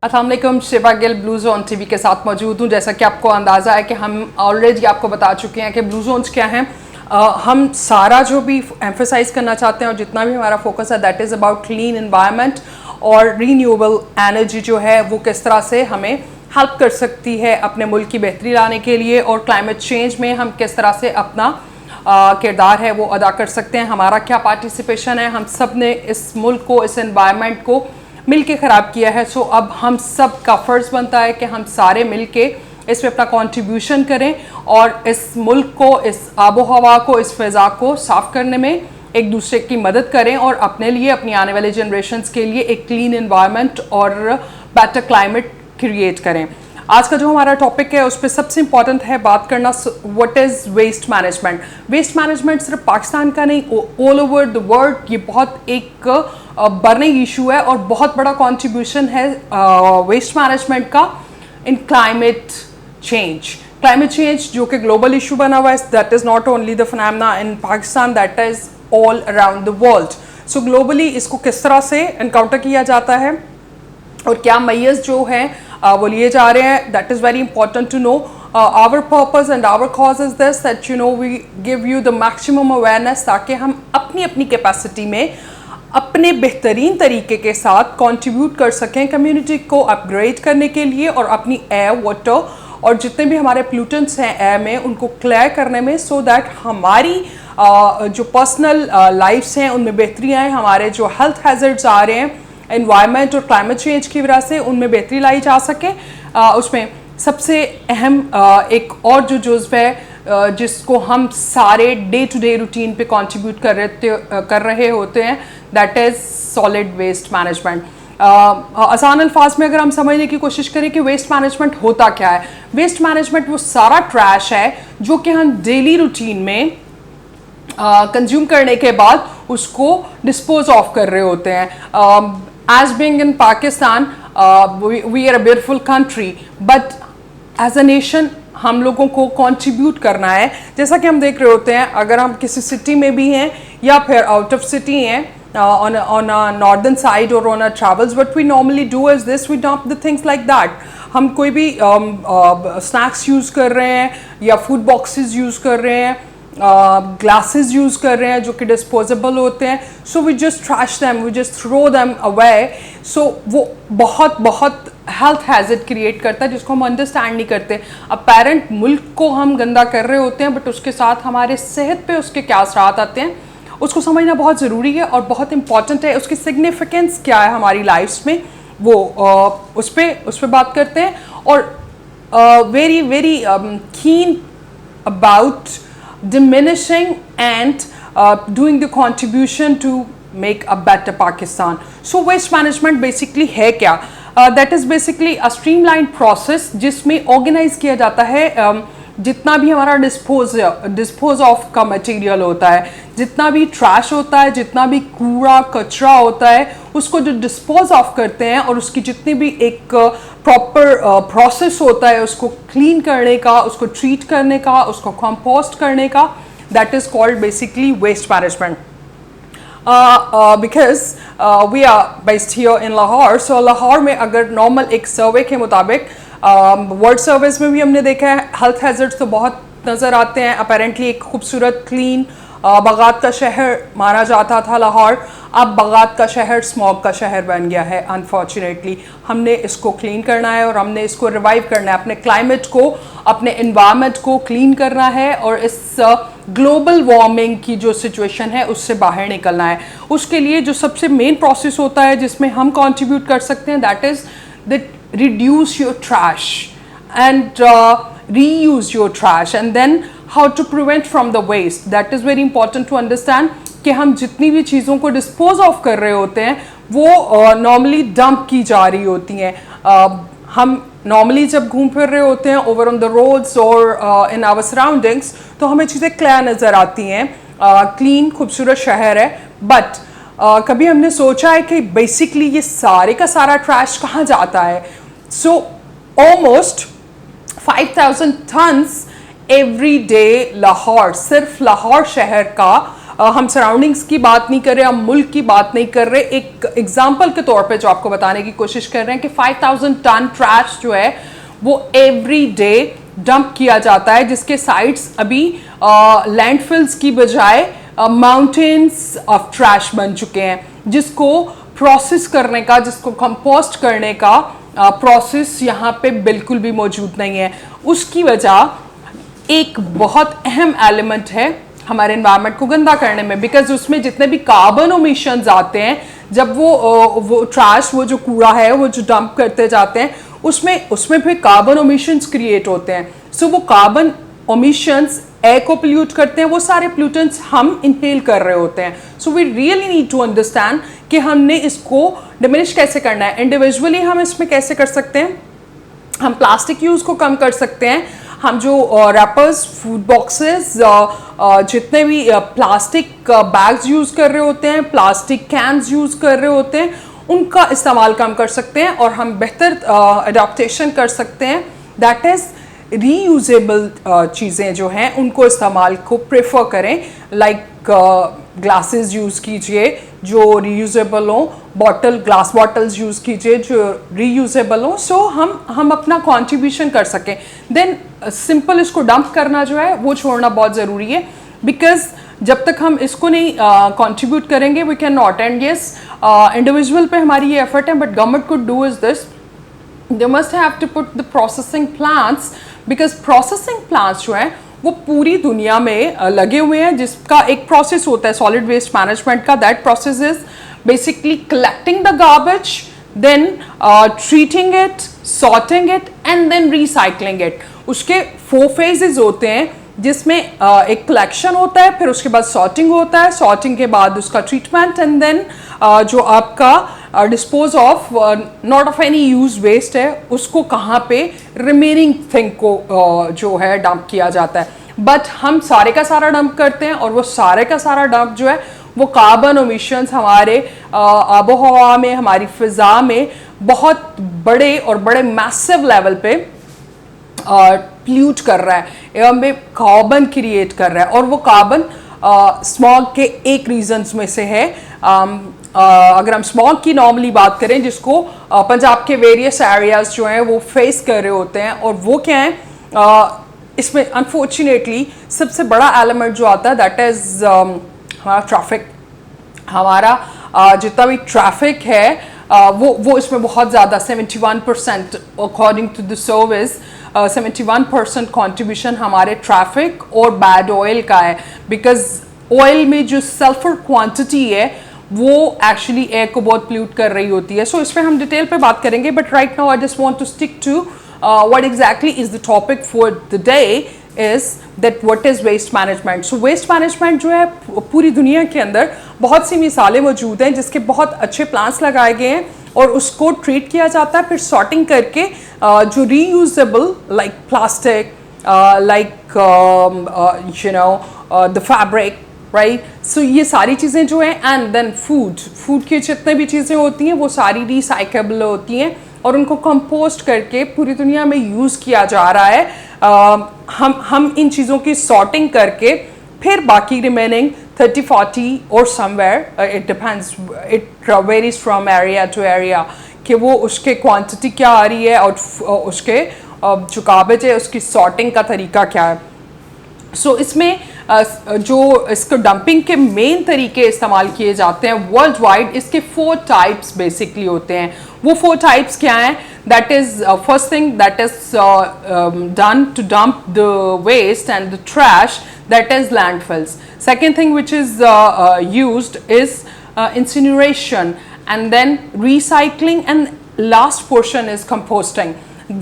अस्सलाम वालेकुम, Shiva Gill blue zone TV के साथ मौजूद हूँ। जैसा कि आपको अंदाज़ा है कि हम ऑलरेडी आपको बता चुके हैं कि ब्लू जोन्स क्या हैं। हम सारा जो भी एम्फेसाइज करना चाहते हैं और जितना भी हमारा फोकस है that is about clean environment और रीन्यूएबल एनर्जी जो है वो किस तरह से हमें हेल्प कर सकती है अपने मुल्क की बेहतरी लाने के लिए, और क्लाइमेट चेंज में हम किस तरह से अपना किरदार है वो अदा कर सकते हैं। हमारा क्या पार्टिसिपेशन है। हम सब ने इस मुल्क को, इस एनवायरनमेंट को मिल के ख़राब किया है। सो अब हम सब का फ़र्ज़ बनता है कि हम सारे मिल के इस पे अपना कंट्रीब्यूशन करें और इस मुल्क को, इस आबो हवा को, इस फ़िज़ा को साफ़ करने में एक दूसरे की मदद करें और अपने लिए, अपनी आने वाले जनरेशन्स के लिए एक क्लीन एनवायरनमेंट और बेटर क्लाइमेट क्रिएट करें। आज का जो हमारा टॉपिक है उस पर सबसे इम्पॉर्टेंट है बात करना what is waste management. Waste management सिर्फ पाकिस्तान का नहीं, ऑल ओवर द वर्ल्ड ये बहुत एक बर्निंग इशू है और बहुत बड़ा कंट्रीब्यूशन है वेस्ट मैनेजमेंट का इन क्लाइमेट चेंज। क्लाइमेट चेंज जो कि ग्लोबल इशू बना हुआ है, that is not only the phenomena in Pakistan, that is all around the world. So globally इसको किस तरह से एनकाउंटर किया जाता है और क्या मैयर्स जो हैं वो लिए जा रहे हैं, that is very important to know. Our purpose and our cause is this that you know we give you the maximum awareness, ताकि हम अपनी अपनी कैपेसिटी में अपने बेहतरीन तरीके के साथ कंट्रीब्यूट कर सकें कम्युनिटी को अपग्रेड करने के लिए और अपनी एयर, वाटर और जितने भी हमारे पोल्यूटेंट्स हैं एयर में उनको क्लियर करने में, सो दैट हमारी जो पर्सनल लाइफ्स हैं उनमें बेहतरी आए। हमारे जो हेल्थ हैजर्ड्स आ रहे हैं एनवायरनमेंट और क्लाइमेट चेंज की वजह से उनमें बेहतरी लाई जा सके। उसमें सबसे अहम एक और जो जुज़्व है जिसको हम सारे डे टू डे रूटीन पे कंट्रीब्यूट कर रहे होते हैं, that is solid waste management. आसान अल्फाज में अगर हम समझने की कोशिश करें कि वेस्ट मैनेजमेंट होता क्या है, वेस्ट मैनेजमेंट वो सारा ट्रैश है जो कि हम डेली रूटीन में कंज्यूम करने के बाद उसको डिस्पोज ऑफ कर रहे होते हैं। As being in Pakistan, we are a beautiful country, but as a nation हम लोगों को कंट्रीब्यूट करना है। जैसा कि हम देख रहे होते हैं, अगर हम किसी सिटी में भी हैं या फिर आउट ऑफ सिटी हैं, on a northern side or on our travels, what we normally do is this, we dump the things like that. हम कोई भी स्नैक्स यूज़ कर रहे हैं या फूड बॉक्सेस यूज़ कर रहे हैं, ग्लासेस यूज़ कर रहे हैं जो कि डिस्पोजेबल होते हैं, so we just trash them, we just throw them away. So वो बहुत हेल्थ हैजर्ड क्रिएट करता है जिसको हम अंडरस्टैंड नहीं करते। अपेरेंट मुल्क को हम गंदा कर रहे होते हैं, बट उसके साथ हमारे सेहत पे उसके क्या असरात आते हैं उसको समझना बहुत ज़रूरी है और बहुत इंपॉर्टेंट है। उसकी सिग्निफिकेंस क्या है हमारी लाइफ्स में, वो उस पर बात करते हैं। और very keen about diminishing and doing the contribution to make a better Pakistan. So waste management basically है क्या? That is basically a streamlined process जिसमें organize किया जाता है जितना भी हमारा डिस्पोज ऑफ का मटेरियल होता है, जितना भी ट्रैश होता है, जितना भी कूड़ा कचरा होता है, उसको जो डिस्पोज ऑफ करते हैं और उसकी जितनी भी एक प्रॉपर प्रोसेस होता है उसको क्लीन करने का, उसको ट्रीट करने का, उसको कंपोस्ट करने का, that is called basically waste management. Because we are based here in Lahore, so Lahore में अगर नॉर्मल एक सर्वे के मुताबिक वर्ल्ड सर्विस में भी हमने देखा है हेल्थ हैजर्ड्स तो बहुत नज़र आते हैं। अपेरेंटली एक खूबसूरत क्लीन बगात का शहर माना जाता था लाहौर, अब बगात का शहर स्मॉग का शहर बन गया है। अनफॉर्चुनेटली हमने इसको क्लीन करना है और हमने इसको रिवाइव करना है, अपने क्लाइमेट को, अपने इन्वायरमेंट को क्लीन करना है और इस ग्लोबल वार्मिंग की जो सिचुएशन है उससे बाहर निकलना है। उसके लिए जो सबसे मेन प्रोसेस होता है जिसमें हम कंट्रीब्यूट कर सकते हैं, that is that reduce your trash and reuse your trash, and then how to prevent from the waste. That is very important to understand कि हम जितनी भी चीज़ों को डिस्पोज ऑफ कर रहे होते हैं वो नॉर्मली डंप की जा रही होती हैं। हम नॉर्मली जब घूम फिर रहे होते हैं ओवर ऑन द रोड्स और इन आवर सराउंडिंग्स तो हमें चीज़ें क्लियर नज़र आती हैं, क्लीन खूबसूरत शहर है, बट कभी हमने सोचा है कि बेसिकली ये सारे का सारा ट्रैश कहाँ जाता है? So almost 5000 tons every day Lahore, सिर्फ लाहौर शहर का हम सराउंडिंग्स की बात नहीं कर रहे, हम मुल्क की बात नहीं कर रहे, एक एग्जाम्पल के तौर पे जो आपको बताने की कोशिश कर रहे हैं कि 5000 टन ट्रैश जो है वो एवरी डे डंप किया जाता है, जिसके साइट्स अभी लैंडफिल्स की बजाय माउंटेन्स ऑफ ट्रैश बन चुके हैं, जिसको प्रोसेस करने का, जिसको कंपोस्ट करने का प्रोसेस यहाँ पे बिल्कुल भी मौजूद नहीं है। उसकी वजह एक बहुत अहम एलिमेंट है हमारे एनवायरनमेंट को गंदा करने में, बिकॉज उसमें जितने भी कार्बन ओमिशंस आते हैं, जब वो ट्रैश, वो जो कूड़ा है वो जो डंप करते जाते हैं, उसमें फिर कार्बन ओमिशंस क्रिएट होते हैं। सो वो कार्बन ओमिशंस एयर को पोल्यूट करते हैं, वो सारे पोल्यूटेंट्स हम इनहेल कर रहे होते हैं। So we really need to understand कि हमने इसको डिमिनिश कैसे करना है। इंडिविजुअली हम इसमें कैसे कर सकते हैं, हम प्लास्टिक यूज़ को कम कर सकते हैं। हम जो रैपर्स, फूड बॉक्सेस, जितने भी प्लास्टिक बैग्स यूज़ कर रहे होते हैं, प्लास्टिक कैन्स यूज़ कर रहे होते हैं, उनका इस्तेमाल कम कर सकते हैं और हम बेहतर अडॉप्टेशन कर सकते हैं। दैट इज़ रीयूजेबल चीज़ें जो हैं उनको इस्तेमाल को प्रेफर करें, लाइक ग्लासेस यूज़ कीजिए जो रीयूजेबल हो, ग्लास बॉटल्स यूज़ कीजिए जो रीयूजेबल हो। सो हम अपना कंट्रीब्यूशन कर सकें। देन सिंपल इसको डंप करना जो है वो छोड़ना बहुत ज़रूरी है, बिकॉज जब तक हम इसको नहीं कंट्रीब्यूट करेंगे we can not. And yes, individual पे हमारी ये एफर्ट है, but government could do is this, they must have to put the processing plants, because processing plants जो हैं वो पूरी दुनिया में लगे हुए हैं, जिसका एक प्रोसेस होता है सॉलिड वेस्ट मैनेजमेंट का। That process is basically collecting the garbage, then treating it, sorting it and then recycling it. उसके 4 फेजेस होते हैं, जिसमें एक कलेक्शन होता है, फिर उसके बाद सॉर्टिंग होता है, सॉर्टिंग के बाद उसका ट्रीटमेंट, एंड देन जो आपका dispose of not of any use waste है, उसको कहाँ पे रिमेनिंग थिंग को जो है डंप किया जाता है। बट हम सारे का सारा डंप करते हैं, और वो सारे का सारा डंप जो है वो कार्बन ओमिशंस हमारे आबो हवा में, हमारी फिजा में बहुत बड़े और बड़े मैसिव लेवल पे प्ल्यूट कर रहा है, एवं में कार्बन क्रिएट कर रहा है। और वो कार्बन स्मॉग के एक रीजंस में से है। अगर हम स्मॉग की नॉर्मली बात करें, जिसको पंजाब के वेरियस एरियाज जो हैं वो फेस कर रहे होते हैं, और वो क्या है, इसमें अनफॉर्चुनेटली सबसे बड़ा एलिमेंट जो आता है दैट इज़ हमारा ट्रैफिक। हमारा जितना भी ट्रैफिक है वो इसमें बहुत ज़्यादा 71% according to the service 71% contribution हमारे ट्रैफिक और बैड ऑयल का है, बिकॉज ऑयल में जो सल्फर क्वांटिटी है वो एक्चुअली एयर को बहुत प्ल्यूट कर रही होती है। सो इस पर हम डिटेल पे बात करेंगे, but right now I just want to stick to what exactly is the topic for the day is that what is waste management. So waste management जो है, पूरी दुनिया के अंदर बहुत सी मिसालें मौजूद हैं जिसके बहुत अच्छे प्लान्स लगाए गए हैं, और उसको ट्रीट किया जाता है, फिर सॉर्टिंग करके जो reusable like plastic, like you know the fabric, right. So ये सारी चीज़ें जो हैं, एंड देन फूड की जितने भी चीज़ें होती हैं वो सारी रिसाइकेबल होती हैं, और उनको कंपोस्ट करके पूरी दुनिया में यूज़ किया जा रहा है। हम इन चीज़ों की सॉर्टिंग करके फिर बाकी रिमेनिंग 30-40 और somewhere, it depends, it varies from area to area, कि वो उसके क्वांटिटी क्या आ रही है और उसके जो गार्बेज है उसकी सॉर्टिंग का तरीका क्या है। सो इसमें जो इसको डंपिंग के मेन तरीके इस्तेमाल किए जाते हैं वर्ल्ड वाइड, इसके 4 टाइप्स बेसिकली होते हैं। वो 4 टाइप्स क्या हैं? That is first thing that is done to dump the waste and the trash, that is landfills. Second thing which is used is incineration, and then recycling, and last portion is composting.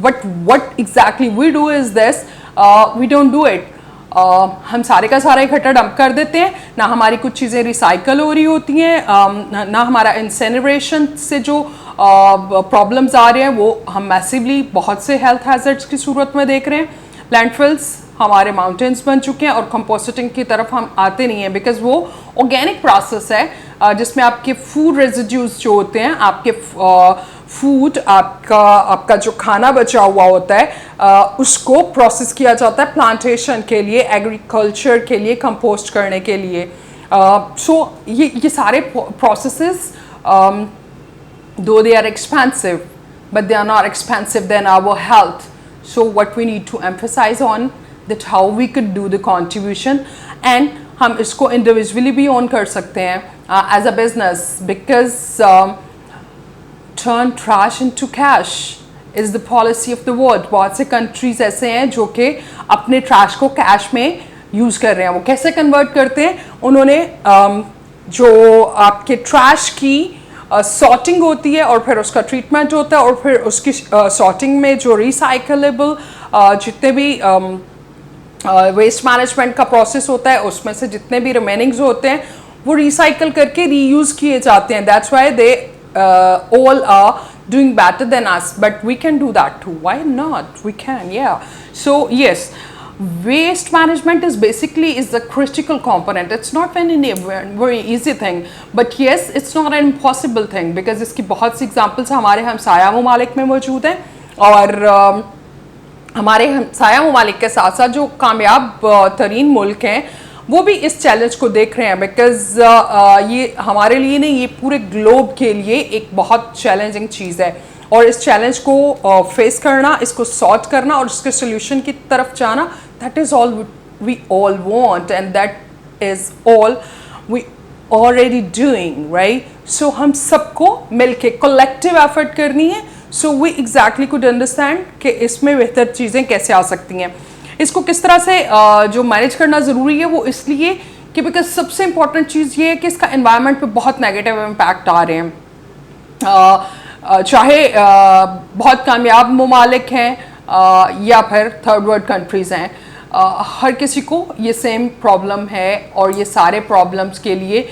But what exactly we do is this, we don't do it. हम सारे का सारा इकट्ठा dump कर देते हैं, ना हमारी कुछ चीज़ें रिसाइकल हो रही होती हैं, ना हमारा इंसिनरेशन से जो प्रॉब्लम्स आ रहे हैं वो हम मैसिवली बहुत से हेल्थ हैजर्ड्स की सूरत में देख रहे हैं। लैंडफिल्स हमारे माउंटेन्स बन चुके हैं, और कंपोस्टिंग की तरफ हम आते नहीं हैं, बिकॉज वो ऑर्गेनिक प्रोसेस है जिसमें आपके फूड रेजिड्यूज जो होते हैं, आपके फूड, आपका जो खाना बचा हुआ होता है उसको प्रोसेस किया जाता है प्लांटेशन के लिए, एग्रीकल्चर के लिए, कंपोस्ट करने के लिए। सो ये सारे processes though they are expensive, but they are not expensive than our health. So what we need to emphasize on that how we could do the contribution, and हम इसको individually भी own कर सकते हैं as a business, because turn trash into cash is the policy of the world. बहुत से countries ऐसे हैं जो कि अपने trash को cash में use कर रहे हैं. वो कैसे convert करते हैं? उन्होंने जो आपके trash की सॉर्टिंग होती है और फिर उसका ट्रीटमेंट होता है, और फिर उसकी सॉर्टिंग में जो रिसाइकलेबल जितने भी वेस्ट मैनेजमेंट का प्रोसेस होता है उसमें से जितने भी रिमेनिंग्स होते हैं वो रिसाइकल करके रीयूज़ किए जाते हैं. That's why they all are doing better than us, but we can do that too. Why not? We can, yeah. So yes, waste management is basically the critical component. It's not very easy thing, but yes, it's not an impossible thing, because इसकी बहुत सी examples हमारे हमसाया ममालिक में मौजूद हैं, और हमारे हमसाया ममालिक के साथ साथ जो कामयाब तरीन मुल्क हैं वो भी इस चैलेंज को देख रहे हैं, बिकॉज ये हमारे लिए नहीं, ये पूरे ग्लोब के लिए एक बहुत चैलेंजिंग चीज़ है, और इस चैलेंज को फेस करना, इसको सॉर्ट करना और इसके सोल्यूशन की तरफ जाना, that is all we all want, and that is all we already doing, right. So हम सबको मिलके कलेक्टिव एफर्ट करनी है, so we exactly could understand कि इसमें बेहतर चीज़ें कैसे आ सकती हैं. इसको किस तरह से जो मैनेज करना ज़रूरी है वो इसलिए कि बिकॉज सबसे इम्पॉर्टेंट चीज़ ये है कि इसका एनवायरनमेंट पे बहुत नेगेटिव इम्पैक्ट आ रहे हैं. चाहे बहुत कामयाब ममालिक हैं या फिर थर्ड वर्ल्ड कंट्रीज़ हैं, हर किसी को ये सेम प्रॉब्लम है, और ये सारे प्रॉब्लम्स के लिए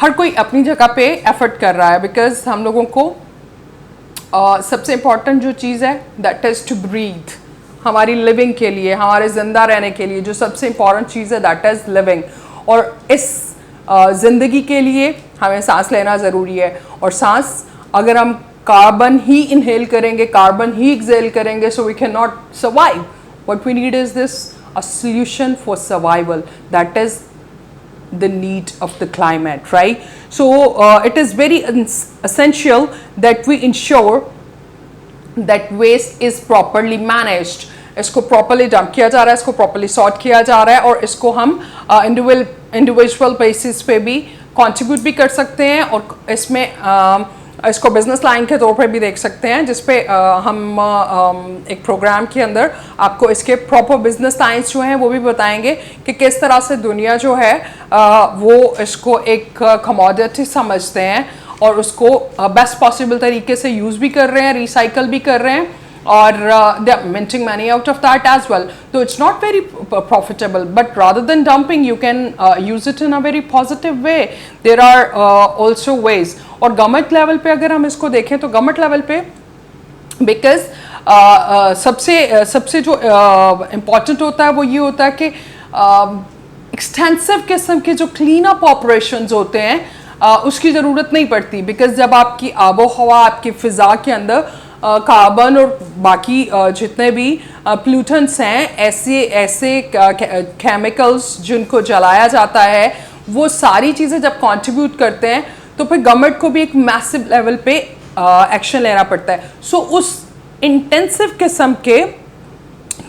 हर कोई अपनी जगह पे एफर्ट कर रहा है, बिकॉज हम लोगों को सबसे इम्पॉर्टेंट जो चीज़ है दैट इज़ टू ब्रीथ. हमारी लिविंग के लिए, हमारे ज़िंदा रहने के लिए जो सबसे इम्पॉर्टेंट चीज़ है दैट इज़ लिविंग, और इस ज़िंदगी के लिए हमें सांस लेना ज़रूरी है. और सांस अगर हम कार्बन ही इनहेल करेंगे, कार्बन ही एक्सेल करेंगे, so we can not survive. What we need is this a solution for survival, that is the need of the climate, right? So it is very essential that we ensure that waste is properly managed. इसको properly dump किया जा रहा है, इसको properly sort किया जा रहा है, और इसको हम इंडिविजुअल बेसिस पे भी कंट्रीब्यूट भी कर सकते हैं, और इसमें इसको बिजनेस लाइन के तौर पर भी देख सकते हैं, जिसपे हम एक प्रोग्राम के अंदर आपको इसके प्रॉपर बिजनेस लाइन्स जो हैं वो भी बताएंगे कि किस तरह से दुनिया जो है वो इसको एक कमोडिटी समझते हैं, और उसको बेस्ट पॉसिबल तरीके से यूज़ भी कर रहे हैं, रिसाइकल भी कर रहे हैं, और they are minting money out of that as well. तो it's not very profitable, but rather than dumping you can use it in a very positive way. There are also ways. और government level पे अगर हम इसको देखें तो government level पे because सबसे जो इम्पॉर्टेंट होता है वो ये होता है कि एक्सटेंसिव किस्म के जो क्लीन अप ऑपरेशंस होते हैं उसकी ज़रूरत नहीं पड़ती, बिकॉज जब आपकी आबो हवा, आपकी फ़िज़ा के अंदर कार्बन और बाकी जितने भी प्लूटेंट्स हैं, ऐसे केमिकल्स जिनको जलाया जाता है, वो सारी चीज़ें जब कंट्रीब्यूट करते हैं तो फिर गवर्नमेंट को भी एक मैसिव लेवल पे एक्शन लेना पड़ता है. सो उस इंटेंसिव किस्म के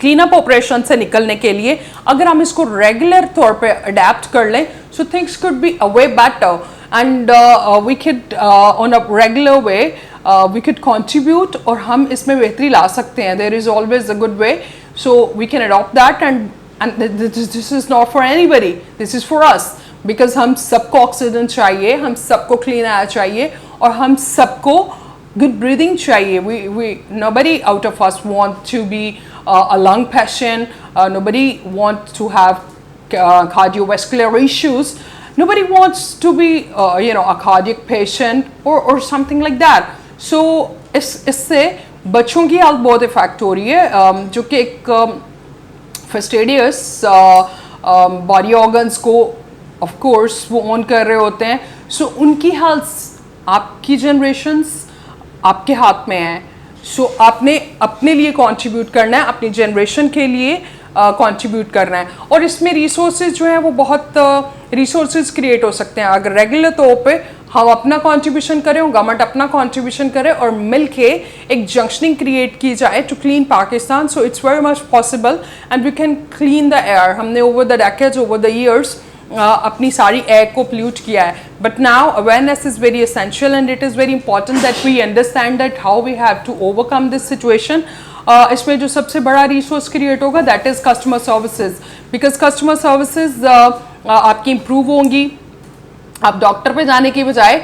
क्लीन अप ऑपरेशन से निकलने के लिए अगर हम इसको रेगुलर तौर पे अडेप्ट कर लें, so things could be a way better, and we could on a regular way we could contribute, और हम इसमें बेहतरी ला सकते हैं. There is always a good way, so we can adopt that, and this is not for anybody, this is for us, because हम सबको oxygen चाहिए, हम सबको क्लीन एयर चाहिए, और हम सबको गुड ब्रीदिंग चाहिए. we nobody out of us want to be a lung patient, nobody wants to have cardiovascular issues, nobody wants to be a cardiac patient or something like that. So इससे बच्चों की हालत बहुत effect हो रही है, जो कि एक फेस्टिडियस बॉडी ऑर्गन्स को ऑफ कोर्स वो ऑन कर रहे होते हैं. सो उनकी हेल्थ आपकी जनरेशन्स आपके हाथ में है. सो आपने अपने लिए कंट्रीब्यूट करना है, अपनी जनरेशन के लिए कंट्रीब्यूट करना है, और इसमें रिसोर्सेज जो हैं वो बहुत रिसोर्सेज क्रिएट हो सकते हैं अगर रेगुलर तौर पे हम अपना कंट्रीब्यूशन करें और गवर्नमेंट अपना कंट्रीब्यूशन करे और मिलके एक जंक्शनिंग क्रिएट की जाए to clean Pakistan. So it's very much possible and we can clean the air. हमने over the decades, over the years अपनी सारी एयर को पोल्यूट किया है. But now awareness is very essential and it is very important that we understand that how we have to overcome this situation. इसमें जो सबसे बड़ा रिसोर्स क्रिएट होगा that is customer services, because customer services आपकी improve होंगी. आप doctor पे जाने की बजाय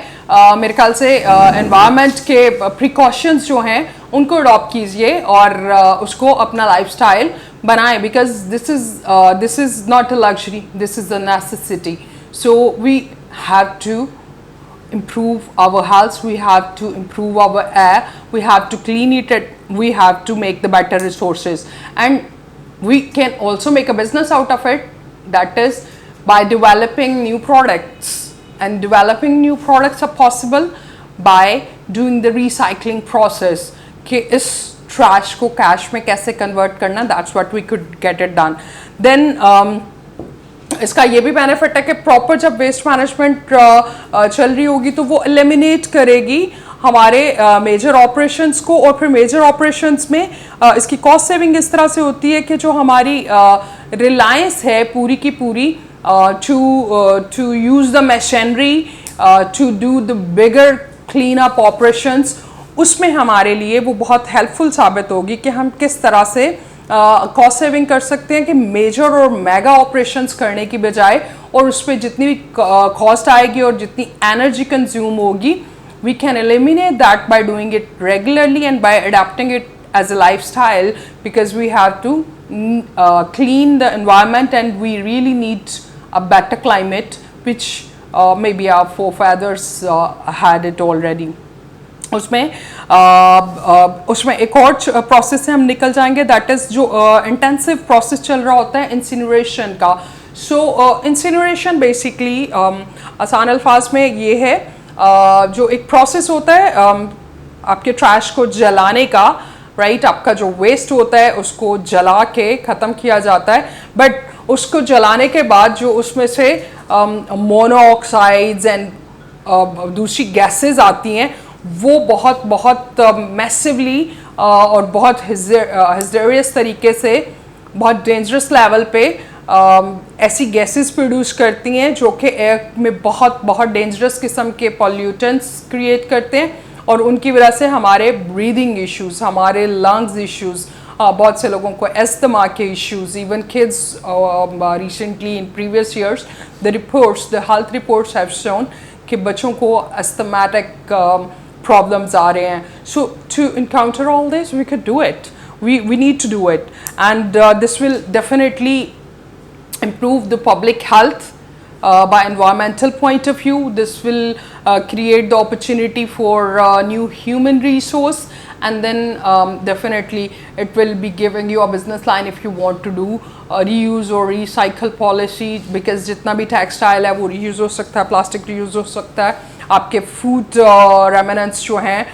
मेरे ख्याल से एनवायरनमेंट के प्रिकॉशंस जो हैं उनको अडॉप्ट कीजिए और उसको अपना लाइफस्टाइल बनाएं, because this is not a luxury, this is a necessity. So we have to improve our health, we have to improve our air, we have to clean it, we have to make the better resources, and we can also make a business out of it, that is by developing new products. And developing new products are possible by doing the recycling process कि इस trash को cash में कैसे convert करना, that's what we could get it done. Then इसका ये भी benefit है कि प्रॉपर जब वेस्ट मैनेजमेंट चल रही होगी तो वो एलिमिनेट करेगी हमारे मेजर ऑपरेशंस को. और फिर मेजर ऑपरेशंस में इसकी कॉस्ट सेविंग इस तरह से होती है कि जो हमारी रिलायंस है पूरी की पूरी to use the machinery to do the bigger clean up operations, उसमें हमारे लिए वो बहुत हेल्पफुल साबित होगी कि हम किस तरह से कॉस्ट सेविंग कर सकते हैं कि मेजर और मेगा ऑपरेशंस करने की बजाय और उस पर जितनी भी कॉस्ट आएगी और जितनी एनर्जी कंज्यूम होगी, we can eliminate that by doing it regularly and by adapting it as a lifestyle, because we have to clean the environment and we really need a better climate which may be our forefathers had it already. उसमें एक और process से हम निकल जाएंगे, that is जो intensive process चल रहा होता है इंसिनरेशन का. सो इंसिनरेशन बेसिकली आसान अल्फाज में ये है जो एक प्रोसेस होता है आपके ट्रैश को जलाने का, राइट. आपका जो वेस्ट होता है उसको जला के ख़त्म किया जाता है, बट उसको जलाने के बाद जो उसमें से मोनोऑक्साइड्स एंड दूसरी गैसेस आती हैं वो बहुत मैसिवली और बहुत हिस्टेरियस तरीके से बहुत डेंजरस लेवल पे ऐसी गैसेस प्रोड्यूस करती हैं जो कि एयर में बहुत डेंजरस किस्म के पॉल्यूटेंट्स क्रिएट करते हैं और उनकी वजह से हमारे ब्रीदिंग इश्यूज, हमारे लंग्स इश्यूज, बहुत से लोगों को एस्थमा के issues, even kids recently in previous years the health reports have shown कि बच्चों को asthmatic problems are in. So to encounter all this, we could do it. We need to do it, and this will definitely improve the public health by environmental point of view. This will create the opportunity for new human resource, and then definitely it will be giving you a business line if you want to do reuse or recycle policy, because जितना भी textile है वो reuse हो सकता है, plastic reuse हो सकता है, आपके फूड रेमिनेंट्स जो हैं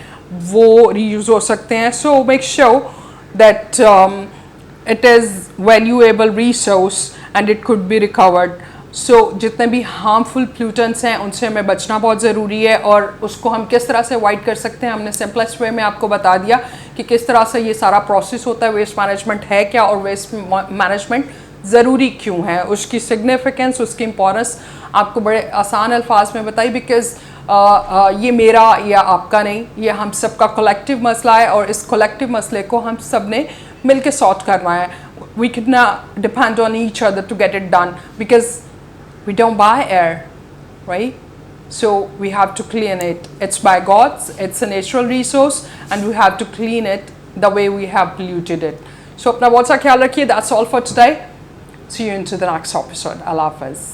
वो रीयूज़ हो सकते हैं. So make sure that it is valuable resource and it could be recovered. So जितने भी हार्मफुल प्लूटेंट्स हैं उनसे हमें बचना बहुत ज़रूरी है, और उसको हम किस तरह से अवॉइड कर सकते हैं हमने सिंपलेस्ट वे में आपको बता दिया कि किस तरह से ये सारा प्रोसेस होता है. वेस्ट मैनेजमेंट है क्या और वेस्ट मैनेजमेंट ज़रूरी क्यों है, उसकी सिग्निफिकेंस, उसकी इम्पोर्टेंस आपको बड़े आसान अल्फाज में बताई, बिकॉज ये मेरा या आपका नहीं, ये हम सबका कलेक्टिव मसला है और इस कलेक्टिव मसले को हम सब ने मिल के सॉर्ट करना है. We can not depend on each other to get it done, because we don't buy air, right. So we have to clean it. It's by God's, it's a natural resource and we have to clean it the way we have polluted it. So अपना बहुत सा ख्याल रखिए. That's all for today. See you into the next episode. Allah Hafiz.